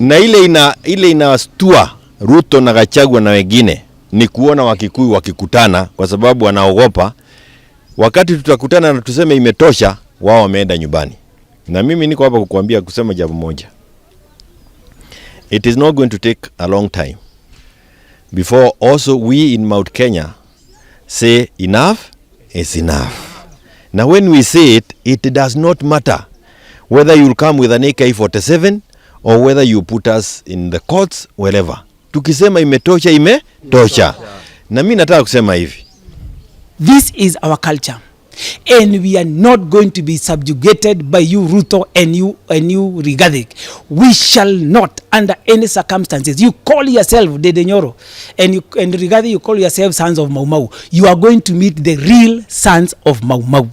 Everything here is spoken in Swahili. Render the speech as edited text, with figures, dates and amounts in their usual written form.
Na ile inastua Ruto na Gachagua na wengine ni kuona Wakikuyu wakikutana, kwa sababu wanaogopa wakati tutakutana na tuseme imetosha, wao wameenda nyumbani. Na mimi niko hapa kukuambia kusema jambo moja. It is not going to take a long time before also we in Mount Kenya say enough is enough. Now when we say it, it does not matter whether you'll come with an AK-47 or whether you put us in the courts, wherever. Tukisema imetosha, imetosha. Na mimi nataka kusema hivi. This is our culture. And we are not going to be subjugated by you, Ruto, and you Rigathi. We shall not, under any circumstances. You call yourself Dedenyoro, and Rigathi, you call yourself sons of Mau Mau. You are going to meet the real sons of Mau Mau.